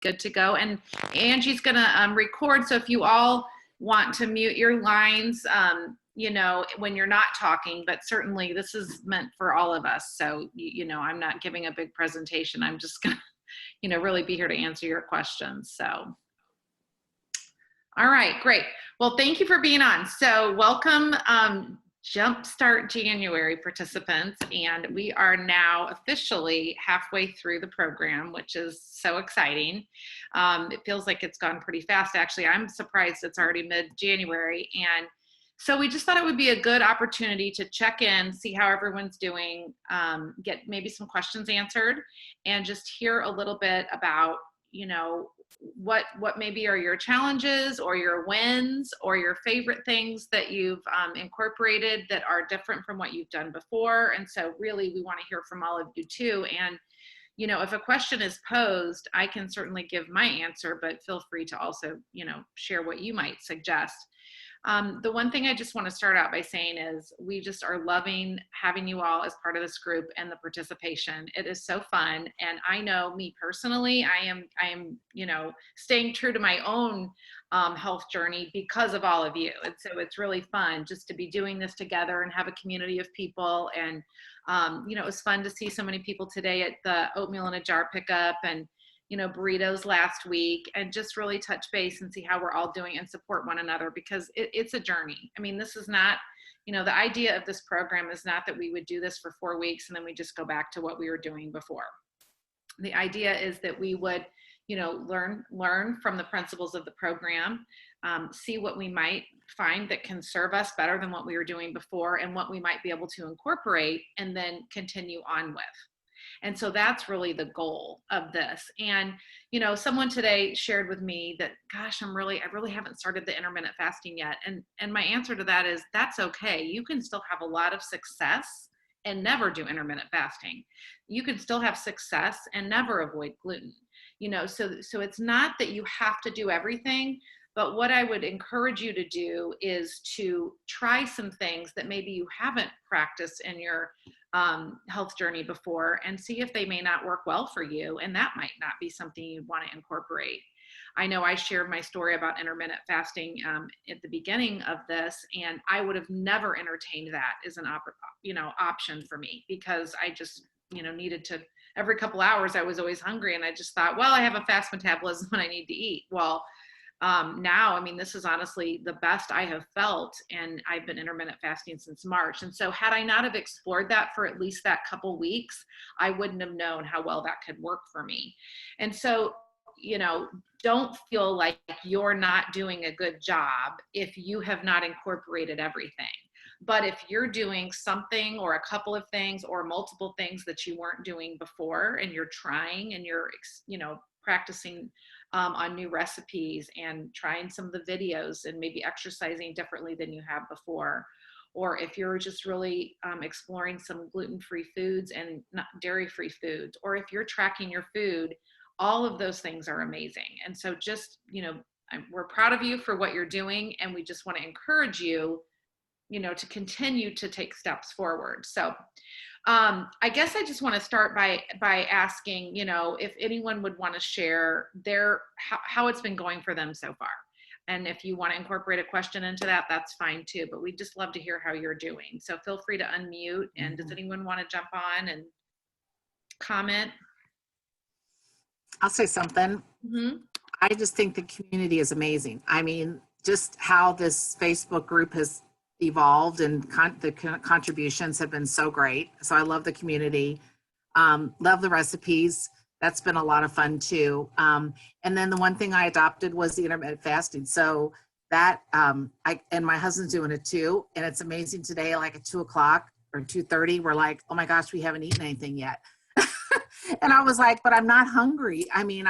good to go. And Angie's going to record. So if you all want to mute your lines, you know, when you're not talking, but certainly this is meant for all of us. So, you know, I'm not giving a big presentation. I'm just going to, you know, really be here to answer your questions. So, all right, great. Well, thank you for being on. So welcome, Jumpstart January participants, and we are now officially halfway through the program, which is so exciting. It feels like it's gone pretty fast. Actually, I'm surprised it's already mid-January, and so we just thought it would be a good opportunity to check in, see how everyone's doing, get maybe some questions answered, and just hear a little bit about, you know, what maybe are your challenges or your wins or your favorite things that you've incorporated that are different from what you've done before. And so really we want to hear from all of you too. And, you know, if a question is posed, I can certainly give my answer, but feel free to also, you know, share what you might suggest. The one thing I just want to start out by saying is we just are loving having you all as part of this group and the participation. It is so fun. And I know me personally, I am, you know, staying true to my own health journey because of all of you. And so it's really fun just to be doing this together and have a community of people. And, you know, it was fun to see so many people today at the oatmeal in a jar pickup and, you know, burritos last week, and just really touch base and see how we're all doing and support one another, because it's a journey. I mean, this is not, you know, the idea of this program is not that we would do this for 4 weeks and then we just go back to what we were doing before. The idea is that we would, you know, learn from the principles of the program, see what we might find that can serve us better than what we were doing before and what we might be able to incorporate and then continue on with. And so that's really the goal of this. And, you know, someone today shared with me that, gosh, I really haven't started the intermittent fasting yet. And my answer to that is that's okay. You can still have a lot of success and never do intermittent fasting. You can still have success and never avoid gluten. You know, so it's not that you have to do everything, but what I would encourage you to do is to try some things that maybe you haven't practiced in your health journey before and see if they may not work well for you. And that might not be something you'd want to incorporate. I know I shared my story about intermittent fasting at the beginning of this, and I would have never entertained that as an option for me, because I just, you know, needed to, every couple hours I was always hungry, and I just thought, well, I have a fast metabolism and I need to eat. Well, now, I mean, this is honestly the best I have felt, and I've been intermittent fasting since March. And so had I not have explored that for at least that couple weeks, I wouldn't have known how well that could work for me. And so, you know, don't feel like you're not doing a good job if you have not incorporated everything. But if you're doing something or a couple of things or multiple things that you weren't doing before, and you're trying and you're, you know, practicing on new recipes and trying some of the videos and maybe exercising differently than you have before, or if you're just really exploring some gluten-free foods and not dairy-free foods, or if you're tracking your food, all of those things are amazing. And so just, you know, we're proud of you for what you're doing, and we just want to encourage you, you know, to continue to take steps forward. So I guess I just want to start by asking, you know, if anyone would want to share how it's been going for them so far. And if you want to incorporate a question into that, that's fine too. But we'd just love to hear how you're doing. So feel free to unmute. And does anyone want to jump on and comment? I'll say something. Mm-hmm. I just think the community is amazing. I mean, just how this Facebook group has evolved, and the contributions have been so great. So I love the community, love the recipes. That's been a lot of fun too. And then the one thing I adopted was the intermittent fasting. So that, and my husband's doing it too. And it's amazing today, like at 2:00 or 2:30, we're like, oh my gosh, we haven't eaten anything yet. And I was like, but I'm not hungry. I mean,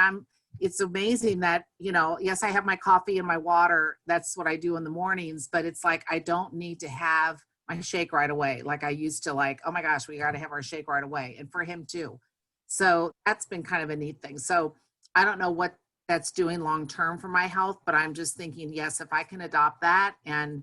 it's amazing that, you know, yes, I have my coffee and my water. That's what I do in the mornings, but it's like, I don't need to have my shake right away. Like I used to, like, oh my gosh, we got to have our shake right away. And for him too. So that's been kind of a neat thing. So I don't know what that's doing long-term for my health, but I'm just thinking, yes, if I can adopt that and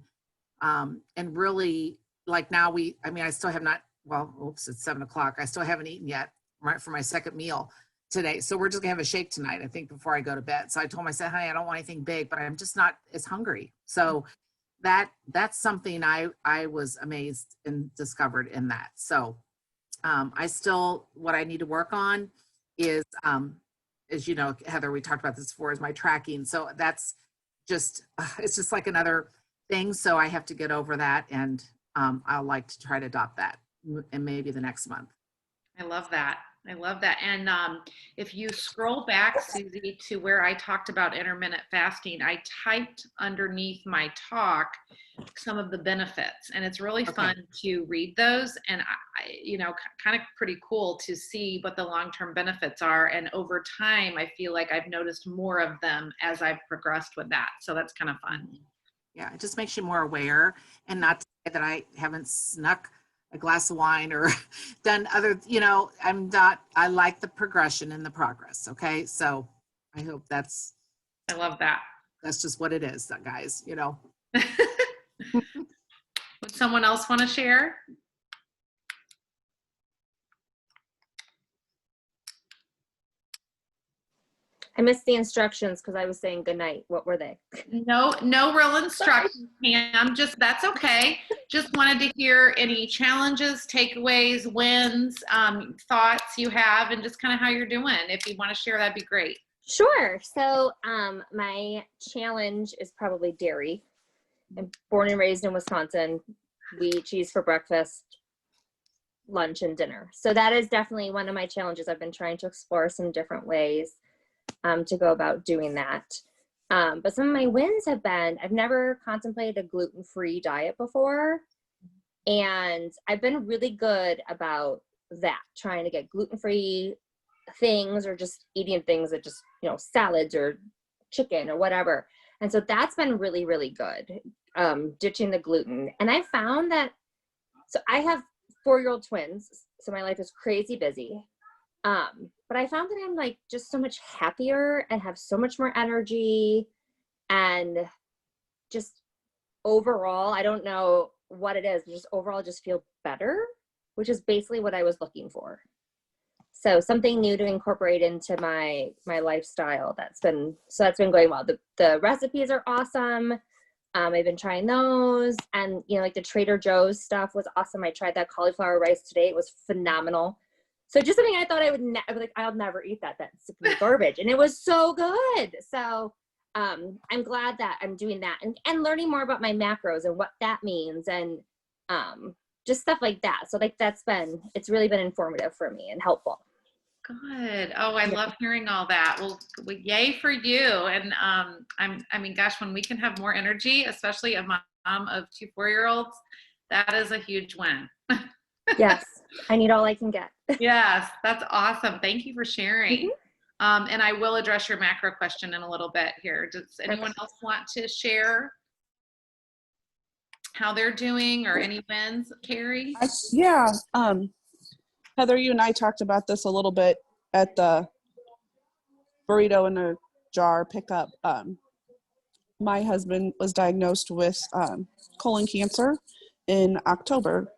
really, like now I still have not, well, oops, it's 7:00. I still haven't eaten yet, right, for my second meal. today. So we're just gonna have a shake tonight, I think, before I go to bed. So I told myself, honey, I don't want anything big, but I'm just not as hungry. So that's something I was amazed and discovered in that. So I still, what I need to work on is, as you know, Heather, we talked about this before, is my tracking. So that's just, it's just like another thing. So I have to get over that, and I'll like to try to adopt that, and maybe the next month. I love that. I love that. And if you scroll back, Susie, to where I talked about intermittent fasting, I typed underneath my talk some of the benefits, and it's really fun to read those. And kind of pretty cool to see what the long-term benefits are. And over time, I feel like I've noticed more of them as I've progressed with that. So that's kind of fun. Yeah, it just makes you more aware, and not to say that I haven't snuck a glass of wine or done other, I like the progression and the progress. Okay. So I hope I love that. That's just what it is, guys, Would someone else want to share? I missed the instructions because I was saying goodnight. What were they? No real instructions, Pam. That's okay. Just wanted to hear any challenges, takeaways, wins, thoughts you have, and just kind of how you're doing. If you want to share, that'd be great. Sure. So my challenge is probably dairy. I'm born and raised in Wisconsin. We eat cheese for breakfast, lunch, and dinner. So that is definitely one of my challenges. I've been trying to explore some different ways to go about doing that. But some of my wins have been, I've never contemplated a gluten-free diet before. And I've been really good about that, trying to get gluten-free things, or just eating things that just, salads or chicken or whatever. And so that's been really, really good, ditching the gluten. And I found that, so I have 4-year-old twins, so my life is crazy busy. But I found that I'm like just so much happier and have so much more energy, and just overall, I don't know what it is, but just overall just feel better, which is basically what I was looking for. So something new to incorporate into my lifestyle. That's been going well. The recipes are awesome. I've been trying those, and like the Trader Joe's stuff was awesome. I tried that cauliflower rice today. It was phenomenal. So just something I thought I would like, I'll never eat that. That's garbage. And it was so good. So I'm glad that I'm doing that, and learning more about my macros and what that means, and just stuff like that. So like it's really been informative for me and helpful. Good. Oh, I love hearing all that. Well, yay for you. And gosh, when we can have more energy, especially a mom of 2 4-year-olds, that is a huge win. Yes, I need all I can get. Yes, that's awesome. Thank you for sharing. And I will address your macro question in a little bit here. Does anyone else want to share how they're doing, or any wins, Carrie? Yeah. Heather, you and I talked about this a little bit at the burrito in a jar pickup. My husband was diagnosed with colon cancer in October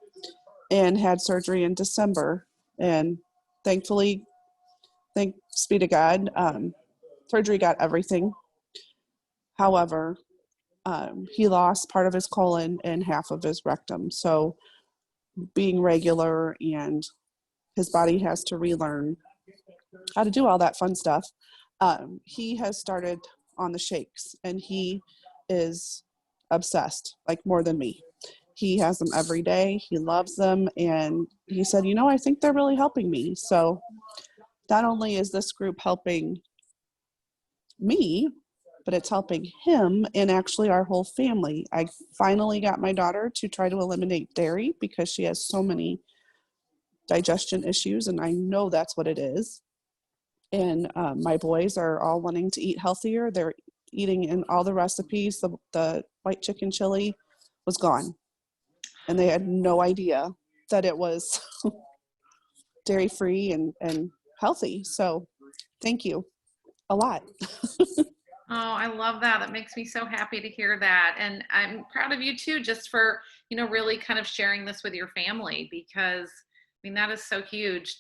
and had surgery in December. And thankfully, thanks be to God, surgery got everything. However, he lost part of his colon and half of his rectum. So being regular, and his body has to relearn how to do all that fun stuff. He has started on the shakes, and he is obsessed, like more than me. He has them every day. He loves them. And he said, I think they're really helping me. So not only is this group helping me, but it's helping him and actually our whole family. I finally got my daughter to try to eliminate dairy because she has so many digestion issues, and I know that's what it is. And my boys are all wanting to eat healthier. They're eating in all the recipes. The white chicken chili was gone, and they had no idea that it was dairy free and healthy. So thank you a lot. Oh, I love that. That makes me so happy to hear that. And I'm proud of you too, just for, really kind of sharing this with your family, because mean, that is so huge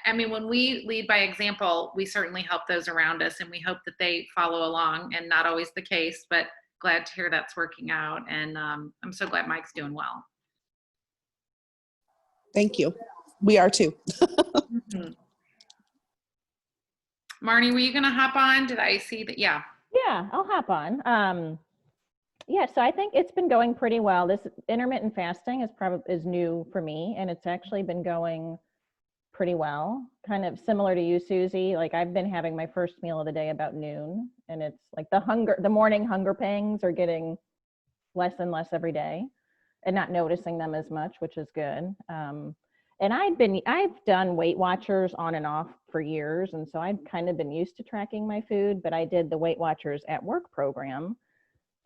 I mean, when we lead by example, we certainly help those around us, and we hope that they follow along, and not always the case, but glad to hear that's working out. And I'm so glad Mike's doing well. Thank you. We are too. Mm-hmm. Marnie, were you going to hop on? Did I see that? Yeah. Yeah, I'll hop on. Yeah, so I think it's been going pretty well. This intermittent fasting is new for me, and it's actually been going pretty well. Kind of similar to you, Susie. Like, I've been having my first meal of the day about noon, and it's like the morning hunger pangs are getting less and less every day, and not noticing them as much, which is good. And I've done Weight Watchers on and off for years, and so I've kind of been used to tracking my food, but I did the Weight Watchers at Work program.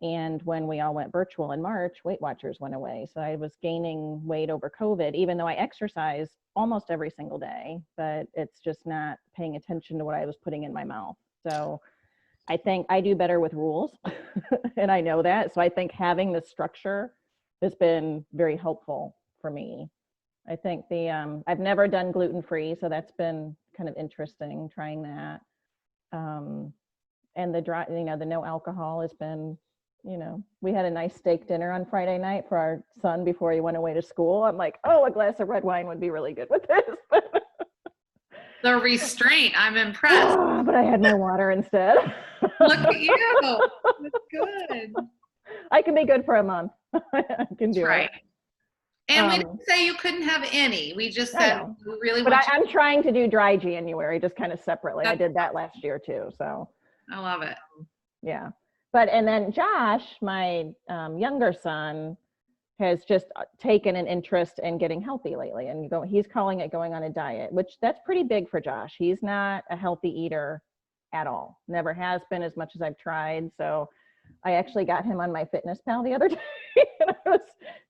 And when we all went virtual in March, Weight Watchers went away. So I was gaining weight over COVID, even though I exercise almost every single day, but it's just not paying attention to what I was putting in my mouth. So I think I do better with rules and I know that. So I think having the structure has been very helpful for me. I think I've never done gluten-free, so that's been kind of interesting trying that. And the no alcohol has been, we had a nice steak dinner on Friday night for our son before he went away to school. I'm like, oh, a glass of red wine would be really good with this. The restraint, I'm impressed. But I had my water instead. Look at you. That's good. I can be good for a month. I can do Right. it. And we didn't say you couldn't have any. We just I said know. we really But want you. I'm trying to do dry January, just kind of separately. I That's did that last year too. So I love it. yeah. And then Josh, my younger son, has just taken an interest in getting healthy lately, and he's calling it going on a diet, which that's pretty big for Josh. He's not a healthy eater at all. Never has been, as much as I've tried. So I actually got him on my Fitness Pal the other day, and I was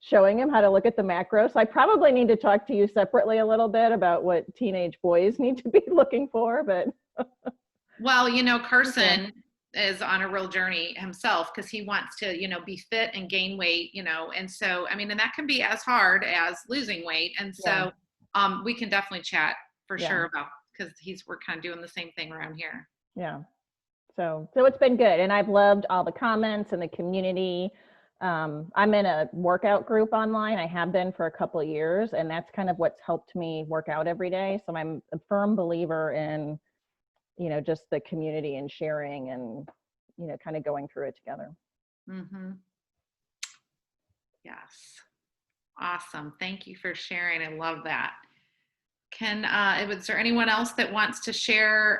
showing him how to look at the macros. So I probably need to talk to you separately a little bit about what teenage boys need to be looking for. But Well, Carson is on a real journey himself, because he wants to, be fit and gain weight, and so, I mean, and that can be as hard as losing weight. And so we can definitely chat for sure about, because we're kind of doing the same thing around here. Yeah. So it's been good. And I've loved all the comments and the community. I'm in a workout group online. I have been for a couple of years, and that's kind of what's helped me work out every day. So I'm a firm believer in, just the community and sharing and, kind of going through it together. Mm-hmm. Yes. Awesome. Thank you for sharing. I love that. Is there anyone else that wants to share,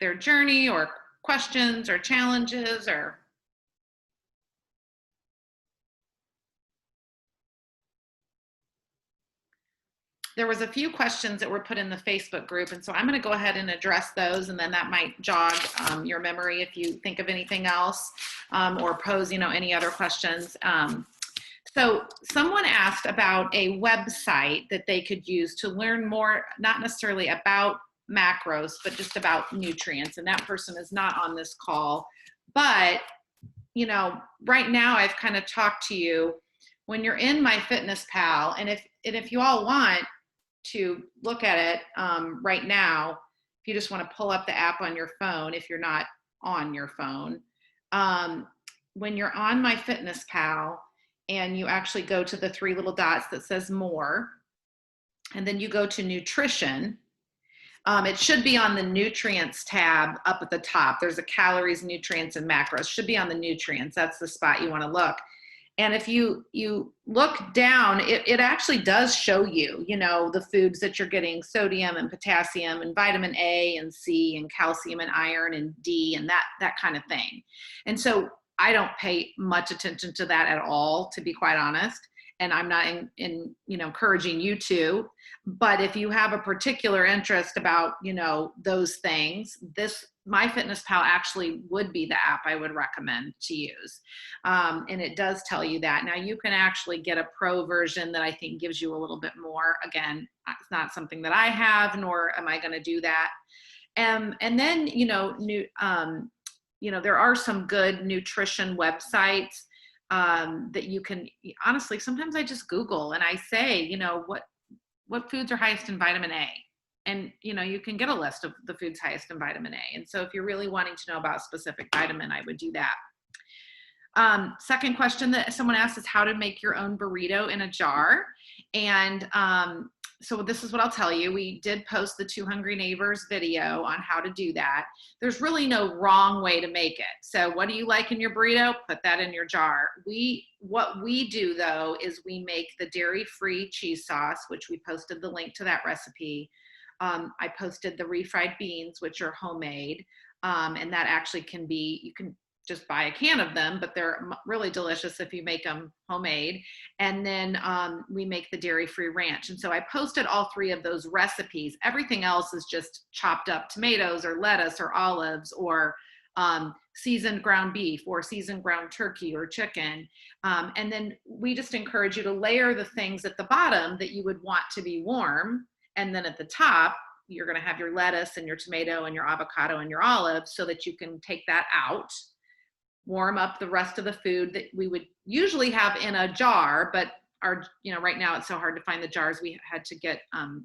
their journey or questions or challenges or? There was a few questions that were put in the Facebook group, and so I'm going to go ahead and address those, and then that might jog your memory if you think of anything else, or pose, any other questions. So someone asked about a website that they could use to learn more, not necessarily about macros, but just about nutrients. And that person is not on this call. But, right now I've kind of talked to you. When you're in My Fitness Pal, and if you all want to look at it right now, if you just want to pull up the app on your phone, if you're not on your phone, when you're on My Fitness Pal and you actually go to the three little dots that says more, and then you go to nutrition, it should be on the nutrients tab up at the top. There's a calories, nutrients, and macros. Should be on the nutrients. That's the spot you want to look. And if you look down, it actually does show you, the foods that you're getting: sodium and potassium and vitamin A and C and calcium and iron and D and that kind of thing. And so I don't pay much attention to that at all, to be quite honest. And I'm not encouraging you to. But if you have a particular interest about, those things, MyFitnessPal actually would be the app I would recommend to use. And it does tell you that. Now you can actually get a pro version that I think gives you a little bit more. Again, it's not something that I have, nor am I going to do that. And then, there are some good nutrition websites. that you can, honestly, sometimes I just Google and I say, you know, what foods are highest in vitamin A? And, you know, you can get a list of the foods highest in vitamin A. And so if you're really wanting to know about a specific vitamin, I would do that. Second question that someone asked is how to make your own burrito in a jar. And so this is what I'll tell you. We did post the Two Hungry Neighbors video on how to do that. There's really no wrong way to make it. So what do you like in your burrito? Put that in your jar. What we do though, is we make the dairy-free cheese sauce, which we posted the link to that recipe. I posted the refried beans, which are homemade. And that actually can be, you can just buy a can of them, but they're really delicious if you make them homemade. And then we make the dairy-free ranch. And so I posted all 3 of those recipes. Everything else is just chopped up tomatoes or lettuce or olives or seasoned ground beef or seasoned ground turkey or chicken. And then we just encourage you to layer the things at the bottom that you would want to be warm. And then at the top, you're going to have your lettuce and your tomato and your avocado and your olives so that you can take that out, warm up the rest of the food that we would usually have in a jar, but right now it's so hard to find the jars, we had to get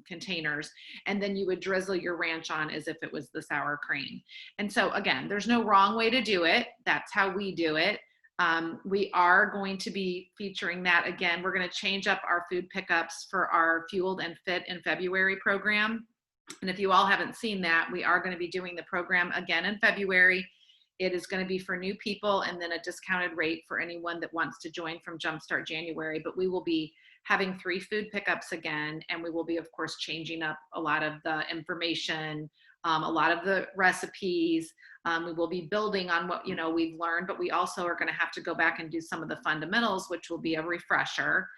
containers. And then you would drizzle your ranch on as if it was the sour cream. And so again, there's no wrong way to do it. That's how we do it. We are going to be featuring that again. We're going to change up our food pickups for our Fueled and Fit in February program. And if you all haven't seen that, we are going to be doing the program again in February. It is going to be for new people and then a discounted rate for anyone that wants to join from Jumpstart January. But we will be having 3 food pickups again, and we will be, of course, changing up a lot of the information, a lot of the recipes. We will be building on what we've learned, but we also are going to have to go back and do some of the fundamentals, which will be a refresher.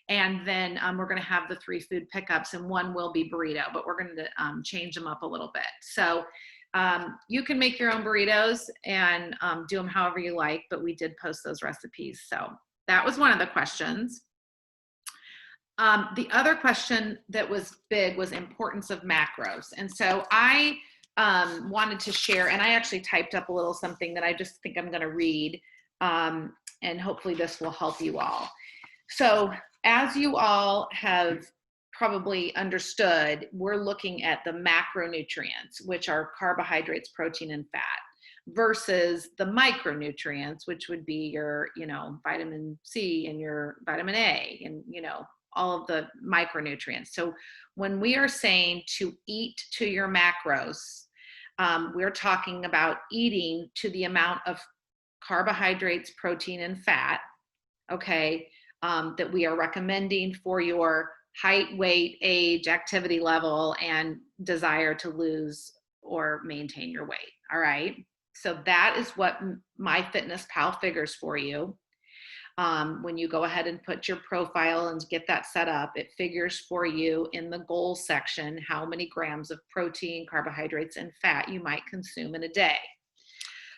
And then we're going to have the 3 food pickups, and 1 will be burrito, but we're going to change them up a little bit. So you can make your own burritos and do them however you like, but we did post those recipes. So that was one of the questions. The other question that was big was importance of macros. And so I wanted to share, and I actually typed up a little something that I just think I'm going to read, and hopefully this will help you all. So as you all have probably understood, we're looking at the macronutrients, which are carbohydrates, protein, and fat, versus the micronutrients, which would be your, vitamin C and your vitamin A and, all of the micronutrients. So when we are saying to eat to your macros, we're talking about eating to the amount of carbohydrates, protein, and fat, okay, that we are recommending for your height, weight, age, activity level, and desire to lose or maintain your weight. All right. So that is what MyFitnessPal figures for you. When you go ahead and put your profile and get that set up, it figures for you in the goals section how many grams of protein, carbohydrates, and fat you might consume in a day.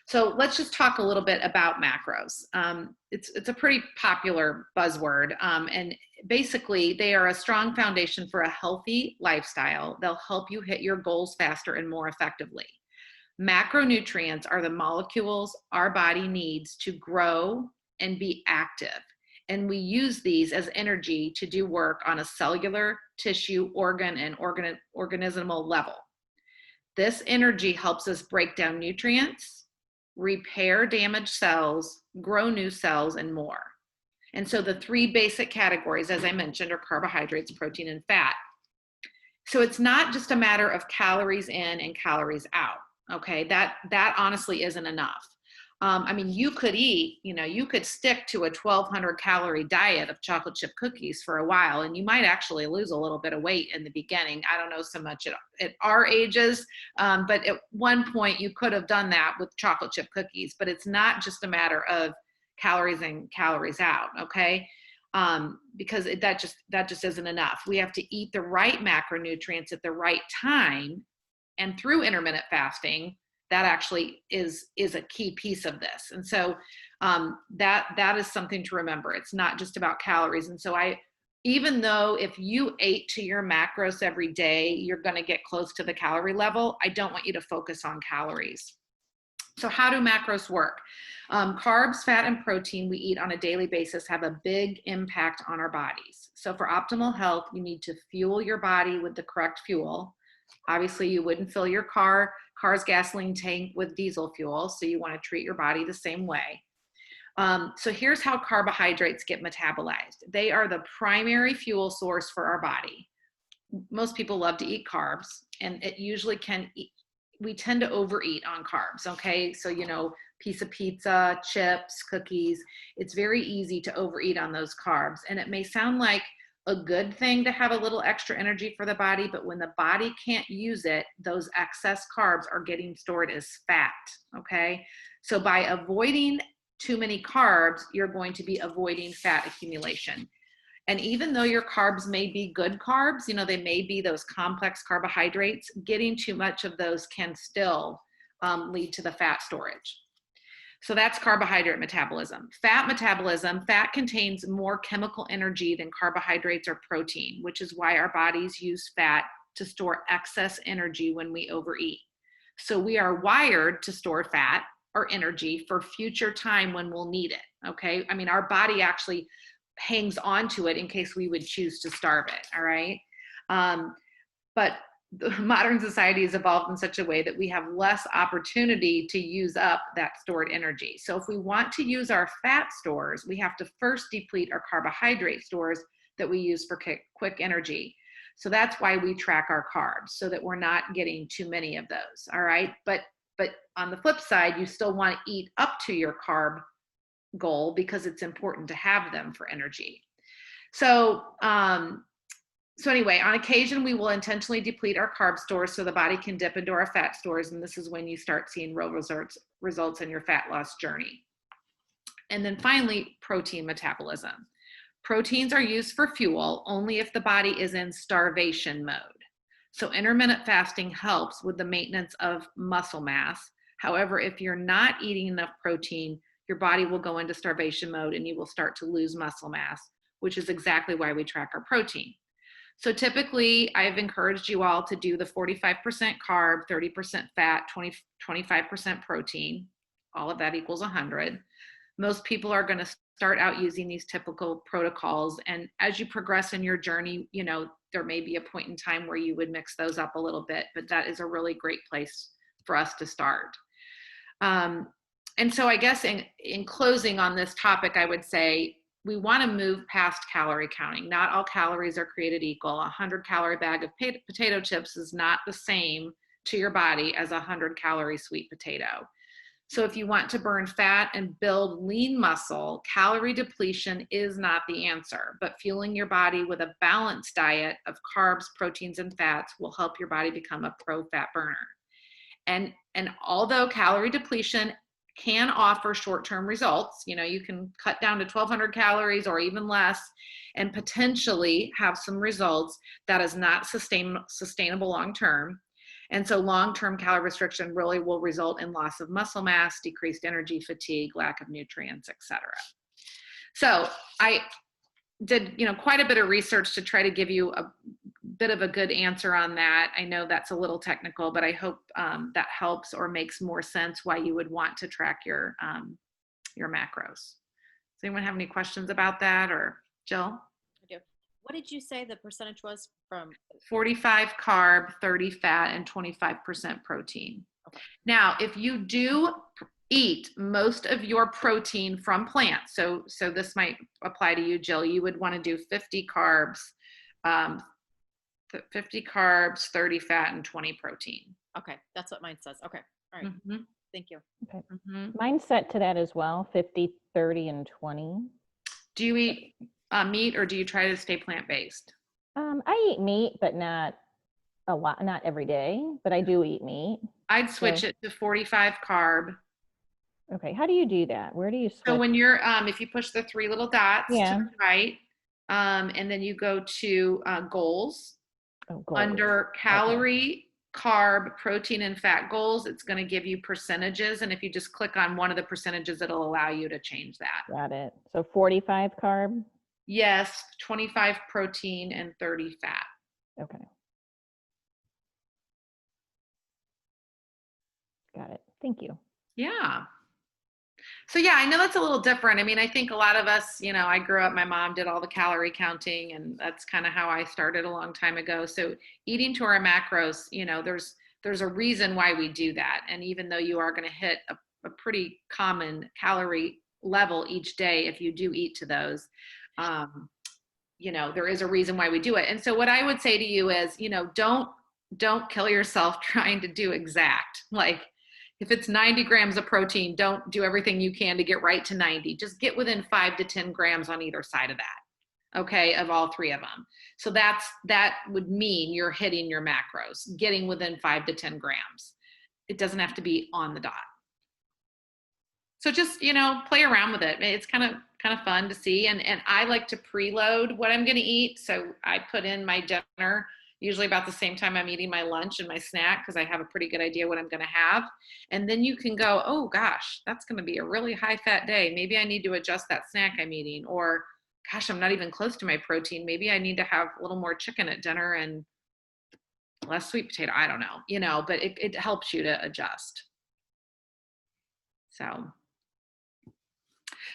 So let's just talk a little bit about macros. It's a pretty popular buzzword, and basically they are a strong foundation for a healthy lifestyle. They'll help you hit your goals faster and more effectively. Macronutrients are the molecules our body needs to grow and be active. And we use these as energy to do work on a cellular, tissue, organ, and organismal level. This energy helps us break down nutrients, repair damaged cells, grow new cells, and more. And so the 3 basic categories, as I mentioned, are carbohydrates, protein, and fat. So it's not just a matter of calories in and calories out, okay? That honestly isn't enough. I mean, you could eat, you could stick to a 1,200 calorie diet of chocolate chip cookies for a while, and you might actually lose a little bit of weight in the beginning. I don't know so much at our ages, but at one point you could have done that with chocolate chip cookies, but it's not just a matter of calories in, calories out, okay? Because that just isn't enough. We have to eat the right macronutrients at the right time, and through intermittent fasting, that actually is a key piece of this. And so that is something to remember. It's not just about calories. And so even though if you ate to your macros every day, you're going to get close to the calorie level, I don't want you to focus on calories. So how do macros work? Carbs, fat, and protein we eat on a daily basis have a big impact on our bodies. So for optimal health, you need to fuel your body with the correct fuel. Obviously, you wouldn't fill your car's gasoline tank with diesel fuel, so you want to treat your body the same way. So here's how carbohydrates get metabolized. They are the primary fuel source for our body. Most people love to eat carbs, and it usually we tend to overeat on carbs, okay? So, piece of pizza, chips, cookies, it's very easy to overeat on those carbs. And it may sound like a good thing to have a little extra energy for the body, but when the body can't use it, those excess carbs are getting stored as fat, okay? So by avoiding too many carbs, you're going to be avoiding fat accumulation. And even though your carbs may be good carbs, they may be those complex carbohydrates, getting too much of those can still lead to the fat storage. So that's carbohydrate metabolism. Fat metabolism, fat contains more chemical energy than carbohydrates or protein, which is why our bodies use fat to store excess energy when we overeat. So we are wired to store fat or energy for future time when we'll need it, okay? I mean, our body actually hangs on to it in case we would choose to starve it, all right? But the modern society has evolved in such a way that we have less opportunity to use up that stored energy. So if we want to use our fat stores, we have to first deplete our carbohydrate stores that we use for quick energy. So that's why we track our carbs, so that we're not getting too many of those, all right? But on the flip side, you still want to eat up to your carb goal because it's important to have them for energy. So anyway, on occasion, we will intentionally deplete our carb stores so the body can dip into our fat stores. And this is when you start seeing real results in your fat loss journey. And then finally, protein metabolism. Proteins are used for fuel only if the body is in starvation mode. So intermittent fasting helps with the maintenance of muscle mass. However, if you're not eating enough protein, your body will go into starvation mode and you will start to lose muscle mass, which is exactly why we track our protein. So typically, I've encouraged you all to do the 45% carb, 30% fat, 25% protein. All of that equals 100. Most people are going to start out using these typical protocols. And as you progress in your journey, there may be a point in time where you would mix those up a little bit, but that is a really great place for us to start. And so I guess in closing on this topic, I would say we want to move past calorie counting. Not all calories are created equal. A 100-calorie bag of potato chips is not the same to your body as a 100-calorie sweet potato. So if you want to burn fat and build lean muscle, calorie depletion is not the answer, but fueling your body with a balanced diet of carbs, proteins, and fats will help your body become a pro-fat burner. And although calorie depletion can offer short-term results, you can cut down to 1,200 calories or even less and potentially have some results, that is not sustainable long-term. And so long-term calorie restriction really will result in loss of muscle mass, decreased energy, fatigue, lack of nutrients, etc. So I did, quite a bit of research to try to give you a bit of a good answer on that. I know that's a little technical, but I hope that helps or makes more sense why you would want to track your macros. Does anyone have any questions about that, or Jill? I do. What did you say the percentage was from? 45 carb, 30 fat, and 25% protein. Okay. Now, if you do eat most of your protein from plants, so this might apply to you, Jill, you would want to do 50 carbs, 30 fat, and 20 protein. Okay, that's what mine says. Okay, all right. Mm-hmm. Thank you. Okay. Mm-hmm. Mine's set to that as well, 50, 30, and 20. Do you eat meat, or do you try to stay plant-based? I eat meat, but not a lot, not every day, but I do eat meat. I'd switch it to 45 carb. Okay, how do you do that? Where do you switch? So when you're, if you push the three little dots to the right, and then you go to goals, under calorie, carb, protein, and fat goals, it's going to give you percentages. And if you just click on one of the percentages, it'll allow you to change that. Got it. So 45 carb? Yes, 25 protein and 30 fat. Okay. Got it. Thank you. Yeah. So yeah, I know that's a little different. I mean, I think a lot of us, you know, I grew up, my mom did all the calorie counting, and that's kind of how I started a long time ago. So eating to our macros, you know, there's a reason why we do that. And even though you are going to hit a pretty common calorie level each day if you do eat to those, you know, there is a reason why we do it. And so what I would say to you is, you know, don't kill yourself trying to do exact. Like, if it's 90 grams of protein, don't do everything you can to get right to 90. Just get within 5 to 10 grams on either side of that, okay, of all three of them. So that would mean you're hitting your macros, getting within 5 to 10 grams. It doesn't have to be on the dot. So just, you know, play around with it. It's kind of fun to see. And I like to preload what I'm going to eat. So I put in my dinner usually about the same time I'm eating my lunch and my snack, because I have a pretty good idea what I'm going to have. And then you can go, oh gosh, that's going to be a really high fat day. Maybe I need to adjust that snack I'm eating. Or gosh, I'm not even close to my protein. Maybe I need to have a little more chicken at dinner and less sweet potato. I don't know, you know, but it helps you to adjust. So,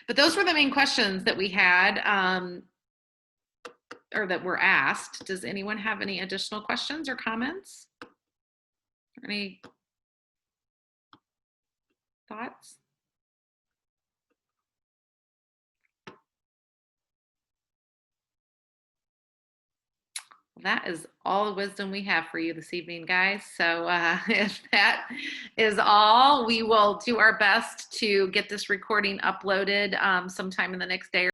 but those were the main questions that we had, or that were asked. Does anyone have any additional questions or comments? Or any thoughts? Well, that is all the wisdom we have for you this evening, guys. So if that is all, we will do our best to get this recording uploaded sometime in the next day